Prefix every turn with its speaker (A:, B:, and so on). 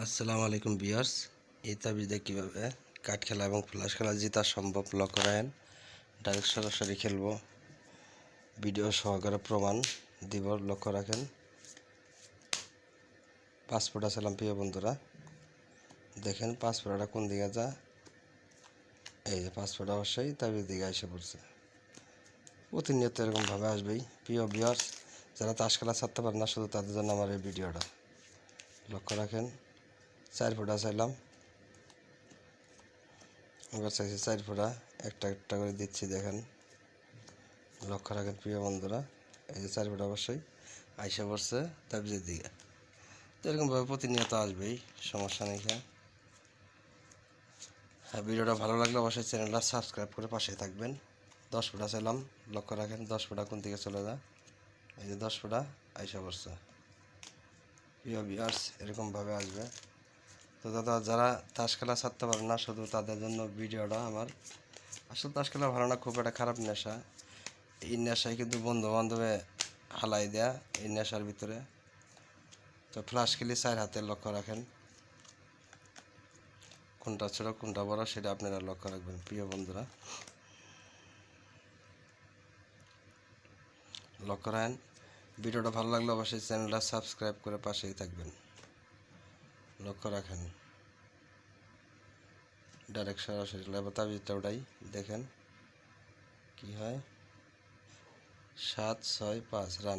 A: আসসালামু আলাইকুম ভিউয়ার্স। এই তাবিজে কীভাবে কাঠ খেলা এবং ফ্লাশ খেলা জেতা সম্ভব লক্ষ্য রাখেন। ডাইরেক্ট সরাসরি খেলবো, ভিডিও সহকারে প্রমাণ দিব। লক্ষ্য রাখেন। পাসপোর্ট আসলাম প্রিয় বন্ধুরা, দেখেন পাসপোর্টটা কোন দিকে যা। এই যে পাসপোর্ট অবশ্যই তাবিজ দিকে এসে পড়ছে। প্রতিনিয়ত এরকমভাবে আসবেই প্রিয় ভিউয়ার্স। যারা তাস খেলা ছাড়তে পারে না, শুধু তাদের জন্য আমার এই ভিডিওটা। লক্ষ্য রাখেন, 4 ফোঁটা চাইলাম, এবার চাইছি 4 ফোঁটা, একটা একটা করে দিচ্ছি। দেখেন, লক্ষ্য রাখেন প্রিয় বন্ধুরা। এই যে 4 ফোঁটা অবশ্যই আইসা পড়ছে তাবিজের দিকে। তো এরকমভাবে প্রতিনিয়ত আসবেই, সমস্যা নেই। হ্যাঁ, ভিডিওটা ভালো লাগলে অবশ্যই চ্যানেলটা সাবস্ক্রাইব করে পাশে থাকবেন। 10 ফোঁটা চাইলাম, লক্ষ্য রাখেন 10 ফোঁটা কোন দিকে চলে যায়। এই যে 10 ফোঁটা আইসা পড়ছে। প্রিয় ভিউয়ার্স, এরকমভাবে আসবে। তো দাদা, যারা তাস খেলা ছাড়তে পারে না, শুধু তাদের জন্য ভিডিওটা আমার। আসলে তাস খেলা ভালো না, খুব একটা খারাপ নেশা। এই নেশায় কিন্তু বন্ধু বান্ধবে হালাই দেয়া এই নেশার ভিতরে। তো ফ্লাশ খেলি 4 হাতে, লক্ষ্য রাখেন। কোনটা ছোটো কোনটা বড় সেটা আপনারা লক্ষ্য রাখবেন প্রিয় বন্ধুরা। লক্ষ্য রাখেন। ভিডিওটা ভালো লাগলে অবশ্যই চ্যানেলটা সাবস্ক্রাইব করে পাশেই থাকবেন। লক্ষ্য রাখেন, ডাইরেক্ট সরাসরি তাবিজটা ওটাই দেখেন কি হয়। 7, 6, 5 রান।